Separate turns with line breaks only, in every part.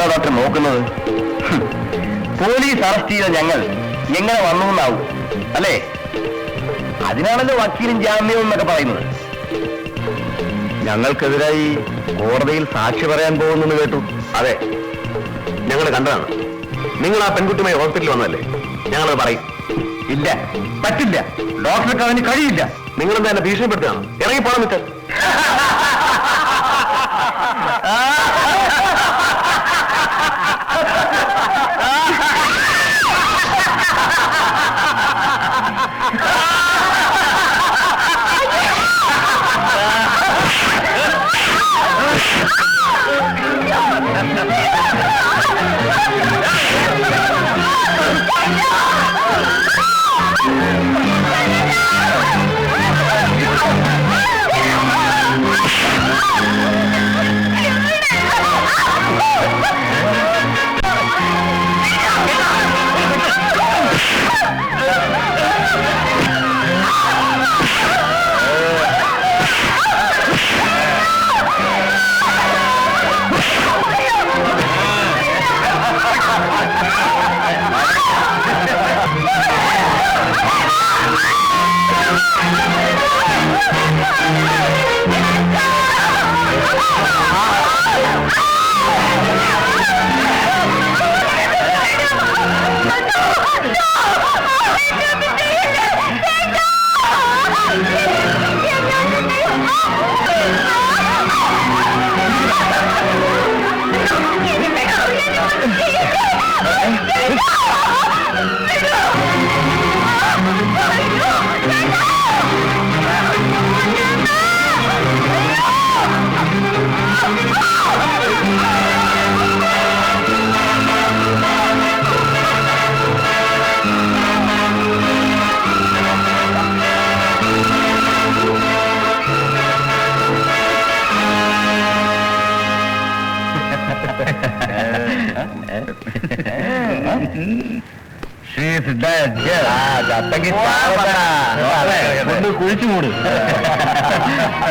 എന്താ ഡോക്ടർ നോക്കുന്നത്? Police arrest ചെയ്ത ഞങ്ങൾ എങ്ങനെ വന്നു എന്നാവും അല്ലേ? അതിനാണല്ലോ വക്കീലും ജാമ്യവും എന്നൊക്കെ പറയുന്നത്. ഞങ്ങൾക്കെതിരായി കോടതിയിൽ സാക്ഷി പറയാൻ പോകുന്നെന്ന് കേട്ടു. അതെ, ഞങ്ങൾ കണ്ടതാണ്. നിങ്ങൾ ആ പെൺകുട്ടിയുമായി ഹോസ്പിറ്റലിൽ വന്നല്ലേ? ഞങ്ങളത് പറയും. ഇല്ല, പറ്റില്ല. ഡോക്ടർക്ക് അതിന് കഴിയില്ല. നിങ്ങളെന്താ എന്നെ ഭീഷണിപ്പെടുത്തുകയാണ്? ഇറങ്ങിപ്പോണം മിസ്റ്റർ. കുഴിച്ചു മൂട്.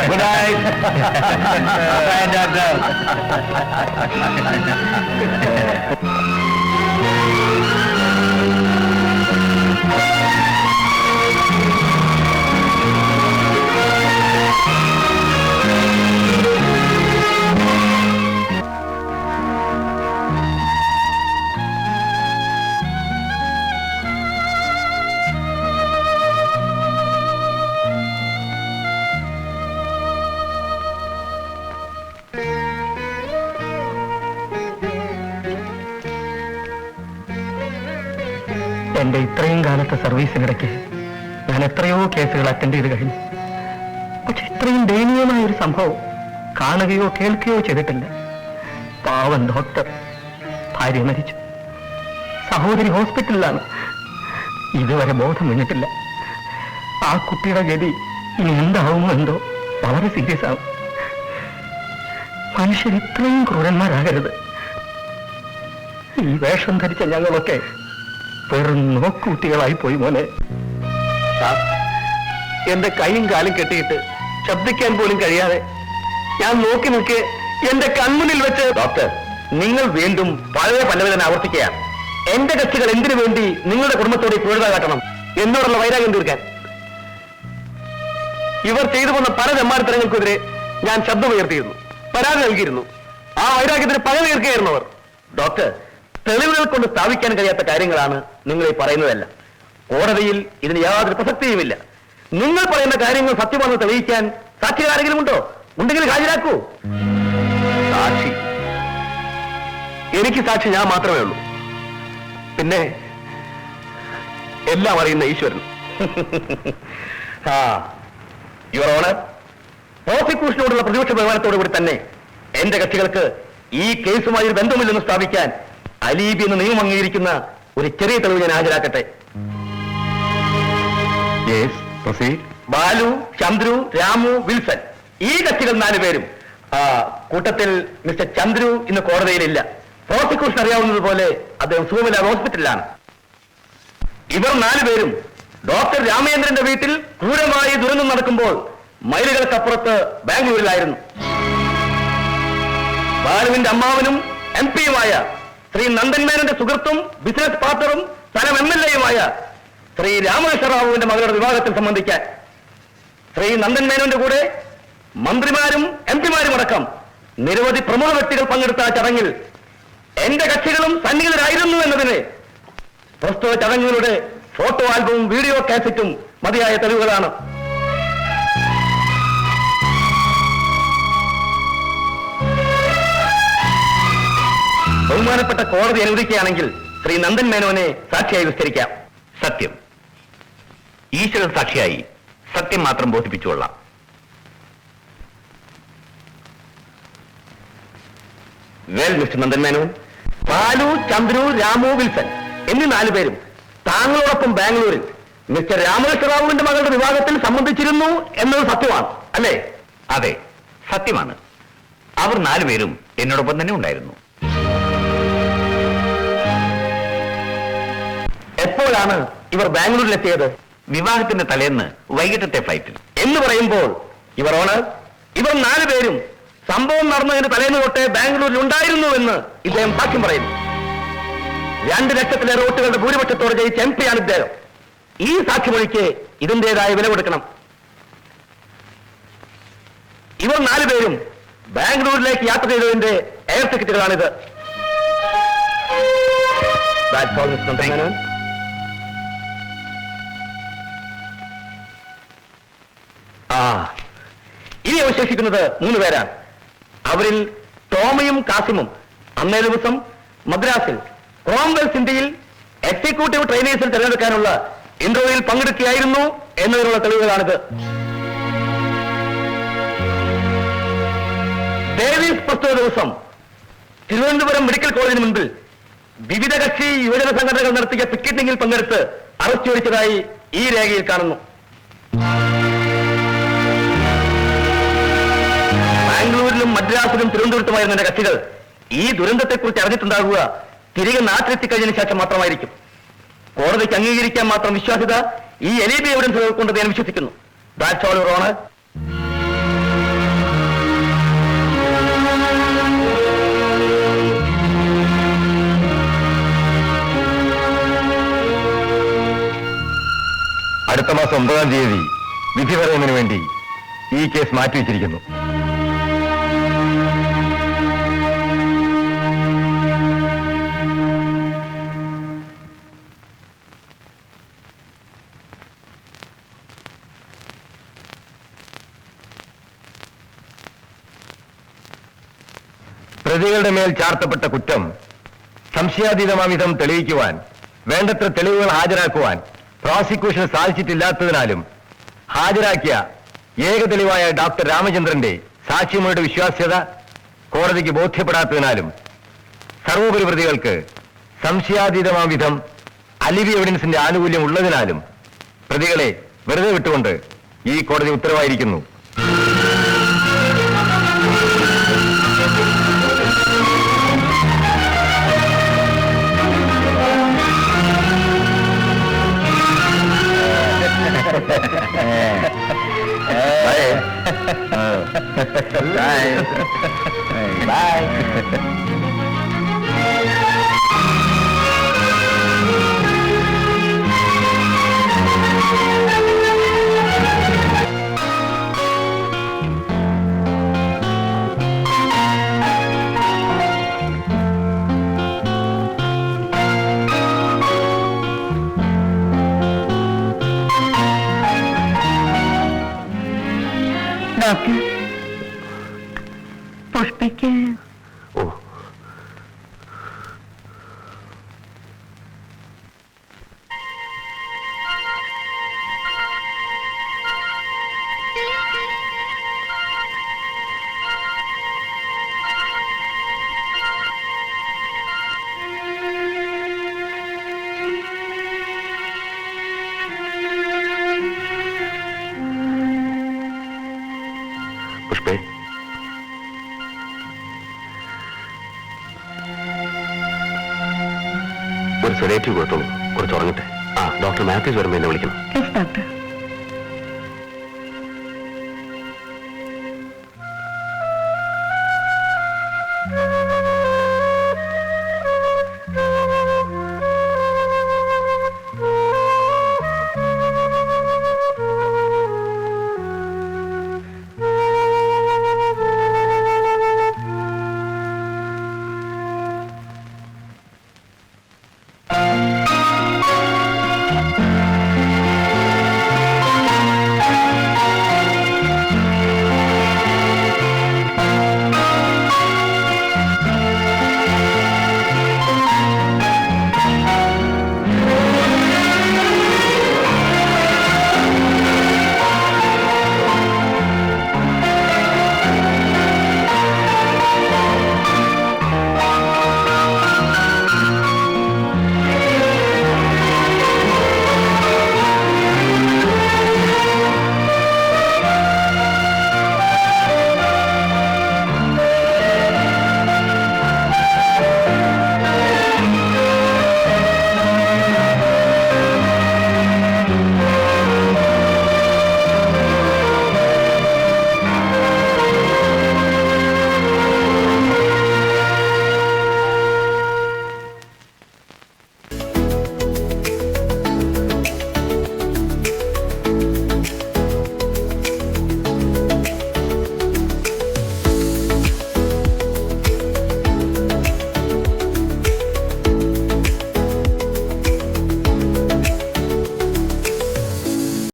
Good night doctor.
എന്റെ ഇത്രയും കാലത്തെ സർവീസിനിടയ്ക്ക് ഞാൻ എത്രയോ കേസുകൾ അറ്റൻഡ് ചെയ്ത് കഴിഞ്ഞു. പക്ഷെ ഇത്രയും ദയനീയമായ ഒരു സംഭവം കാണുകയോ കേൾക്കുകയോ ചെയ്തിട്ടില്ല. പാവം ഡോക്ടർ, ഭാര്യ മരിച്ചു, സഹോദരി ഹോസ്പിറ്റലിലാണ്, ഇതുവരെ ബോധം വീണിട്ടില്ല. ആ കുട്ടിയുടെ ഗതി ഇനി എന്താവുമോ എന്തോ, വളരെ സീരിയസ് ആവും. മനുഷ്യർ ഇത്രയും ക്രൂരന്മാരാകരുത്. ഈ വേഷം ധരിച്ച ഞങ്ങളൊക്കെ വെറും നോക്കുകുട്ടികളായി പോയി മോനെ. എന്റെ കൈയും കാലും കെട്ടിയിട്ട് ശബ്ദിക്കാൻ പോലും കഴിയാതെ ഞാൻ നോക്കി നിൽക്കെ എന്റെ കൺമുന്നിൽ വെച്ച്.
ഡോക്ടർ, നിങ്ങൾ വീണ്ടും പഴയ പല്ലവി തന്നെ ആവർത്തിക്കുകയാണ്. എന്റെ കക്ഷികൾ എന്തിനു വേണ്ടി നിങ്ങളുടെ കുടുംബത്തോട് ക്രൂരത കാട്ടണം?
എന്നോടുള്ള വൈരാഗ്യം തീർക്കാൻ. ഇവർ ചെയ്തു വന്ന പല തെമ്മാടിത്തരങ്ങൾക്കെതിരെ ഞാൻ ശബ്ദമുയർത്തിയിരുന്നു, പരാതി നൽകിയിരുന്നു. ആ വൈരാഗ്യത്തിന് പക തീർക്കുകയായിരുന്നു അവർ.
ഡോക്ടർ, തെളിവുകൾ കൊണ്ട് സ്ഥാപിക്കാൻ കഴിയാത്ത കാര്യങ്ങളാണ് നിങ്ങൾ ഈ പറയുന്നതല്ല. കോടതിയിൽ ഇതിന് യാതൊരു പ്രസക്തിയുമില്ല. നിങ്ങൾ പറയുന്ന കാര്യങ്ങൾ സത്യമാണെന്ന് തെളിയിക്കാൻ സാക്ഷികൾ ആരെങ്കിലും ഉണ്ടോ? ഉണ്ടെങ്കിൽ ഹാജരാക്കൂ.
സാക്ഷി? എനിക്ക് സാക്ഷി ഞാൻ മാത്രമേ ഉള്ളൂ. പിന്നെ എല്ലാം അറിയുന്ന ഈശ്വരൻ.
യുവർ ഓണർ, പ്രോസിക്യൂഷനോടുള്ള പ്രതിപക്ഷ ബഹുമാനത്തോടുകൂടി തന്നെ എന്റെ കക്ഷികൾക്ക് ഈ കേസുമായി ഒരു ബന്ധമില്ലെന്ന് സ്ഥാപിക്കാൻ അലീബി എന്ന് നിയമം അംഗീകരിക്കുന്ന ഒരു ചെറിയ തെളിവ് ഞാൻ ഹാജരാക്കട്ടെ. ബാലു, ചന്ദ്രു, രാമു, വിൽസൺ, ഈ കക്ഷികൾ 4 പേരും. കൂട്ടത്തിൽ മിസ്റ്റർ ചന്ദ്രു ഇന്ന് കോടതിയിലില്ല. പ്രോസിക്യൂഷൻ അറിയാവുന്നതുപോലെ അദ്ദേഹം സുഖമില്ലാതെ ഹോസ്പിറ്റലിലാണ്. ഇവർ 4 പേരും ഡോക്ടർ രാമേന്ദ്രന്റെ വീട്ടിൽ ക്രൂരമായി ദുരന്തം നടക്കുമ്പോൾ മൈലുകൾക്കപ്പുറത്ത് ബാംഗ്ലൂരിലായിരുന്നു. ബാലുവിന്റെ അമ്മാവനും MP-യുമായ ശ്രീ നന്ദൻ മേനോന്റെ സുഹൃത്തും ബിസിനസ് പാർട്ണറും സ്ഥലം MLA-യുമായ ശ്രീ രാമകൃഷ്ണ റാവുവിന്റെ മകളുടെ വിവാഹത്തിൽ സംബന്ധിക്കാൻ ശ്രീ നന്ദൻ മേനോന്റെ കൂടെ മന്ത്രിമാരും MP-മാരും അടക്കം നിരവധി പ്രമുഖ വ്യക്തികൾ പങ്കെടുത്ത ആ ചടങ്ങിൽ എന്റെ കക്ഷികളും സന്നിഹിതരായിരുന്നു എന്നതിന് പ്രസ്തുത ചടങ്ങുകളുടെ ഫോട്ടോ ആൽബവും വീഡിയോ കാസറ്റും മതിയായ തെളിവുകളാണ്. ബഹുമാനപ്പെട്ട കോടതി അനുവദിക്കുകയാണെങ്കിൽ ശ്രീ നന്ദൻ മേനോനെ സാക്ഷിയായി വിസ്തരിക്കാം.
സത്യം. ഈശ്വരൻ സാക്ഷിയായി സത്യം മാത്രം ബോധിപ്പിച്ചുകൊള്ളാം.
Well mister Nandan Menon, Balu, Chandru, Ramu, Wilson എന്നീ 4 പേരും താങ്കളോടൊപ്പം ബാംഗ്ലൂരിൽ മിസ്റ്റർ രാമകൃഷ്ണ റാവുവിന്റെ മകളുടെ വിവാഹത്തിൽ സംബന്ധിച്ചിരുന്നു എന്നത് സത്യമാണ് അല്ലേ?
അതെ, സത്യമാണ്. അവർ 4 പേരും എന്നോടൊപ്പം തന്നെ ഉണ്ടായിരുന്നു.
എപ്പോഴാണ് ഇവർ ബാംഗ്ലൂരിലെത്തിയത്?
വിവാഹത്തിന്റെ തലേന്ന് വൈകിട്ടത്തെ ഫ്ലൈറ്റിൽ.
എന്ന് പറയുമ്പോൾ ഇവർ 4 പേരും സംഭവം നടന്നതിന് തലേന്ന് തൊട്ടേ ബാംഗ്ലൂരിൽ ഉണ്ടായിരുന്നുവെന്ന് ഇദ്ദേഹം സാക്ഷ്യം പറയുന്നു. 2 ലക്ഷത്തിലേറെ വോട്ടുകളുടെ ഭൂരിപക്ഷത്തോടെ ജയിച്ച MP-യാണ് ഇദ്ദേഹം. ഈ സാക്ഷിമൊഴിക്ക് ഇതിന്റേതായ വില കൊടുക്കണം. ഇവർ 4 പേരും ബാംഗ്ലൂരിലേക്ക് യാത്ര ചെയ്തതിന്റെ air ടിക്കറ്റുകളാണിത്. That's all, Mr. Nandhan Menon. ഇനി അവശേഷിക്കുന്നത് 3 പേരാണ്. അവരിൽ ടോമയും കാസിമും അന്നേ ദിവസം മദ്രാസിൽ കോമൺവെൽത്ത് ഇന്ത്യയിൽ എക്സിക്യൂട്ടീവ് ട്രെയിനേഴ്സിൽ തിരഞ്ഞെടുക്കാനുള്ള ഇന്റർവ്യൂവിൽ പങ്കെടുക്കുകയായിരുന്നു എന്നതിനുള്ള തെളിവുകളാണിത്. ഡേവിസ് പ്രസ്തുത ദിവസം തിരുവനന്തപുരം മെഡിക്കൽ കോളേജിന് മുൻപിൽ വിവിധ കക്ഷി യുവജന സംഘടനകൾ നടത്തിയ പിക്കറ്റിംഗിൽ പങ്കെടുത്ത് അറസ്റ്റ് വരിച്ചതായി ഈ രേഖയിൽ കാണുന്നു. ബാംഗ്ലൂരിലും മദ്രാസിലും തിരുവനന്തപുരത്തുമായിരുന്ന എന്റെ കക്ഷികൾ ഈ ദുരന്തത്തെക്കുറിച്ച് അറിഞ്ഞിട്ടുണ്ടാകുക തിരികെ നാട്ടിലെത്തിക്കഴിഞ്ഞതിന് ശേഷം മാത്രമായിരിക്കും. കോടതിക്ക് അംഗീകരിക്കാൻ മാത്രം വിശ്വാസ്യത ഈ എലിബി എവിഡൻസുകൾ കൊണ്ട് ഞാൻ വിശ്വസിക്കുന്നു. That's all, Your Honor.
അടുത്ത മാസം 9-ാം തീയതി വിധി പറയുന്നതിന് വേണ്ടി ഈ കേസ് മാറ്റിവെച്ചിരിക്കുന്നു. പ്രതികളുടെ മേൽ ചാർത്തപ്പെട്ട കുറ്റം സംശയാതീതമാവിധം തെളിയിക്കുവാൻ വേണ്ടത്ര തെളിവുകൾ ഹാജരാക്കുവാൻ പ്രോസിക്യൂഷന് സാധിച്ചിട്ടില്ലാത്തതിനാലും ഹാജരാക്കിയ ഏക തെളിവായ ഡോക്ടർ രാമചന്ദ്രന്റെ സാക്ഷിമൊഴിയുടെ വിശ്വാസ്യത കോടതിക്ക് ബോധ്യപ്പെടാത്തതിനാലും സർവോപരി പ്രതികൾക്ക് സംശയാതീതമാവിധം അലിവി എവിഡൻസിന്റെ ആനുകൂല്യം ഉള്ളതിനാലും പ്രതികളെ വെറുതെ വിട്ടുകൊണ്ട് ഈ കോടതി ഉത്തരവായിരിക്കുന്നു. Bye.
ഡോക്ടർ, പുഷ്പയ്ക്ക്
പുഷ്പേ, ഒരു സെഡേറ്റീവ് കൊടുത്തോളൂ, കുറച്ച് ഉറങ്ങട്ടെ. ഡോക്ടർ മാത്യൂസ് വരുമ്പോൾ എന്നെ വിളിക്കണം.
Yes doctor.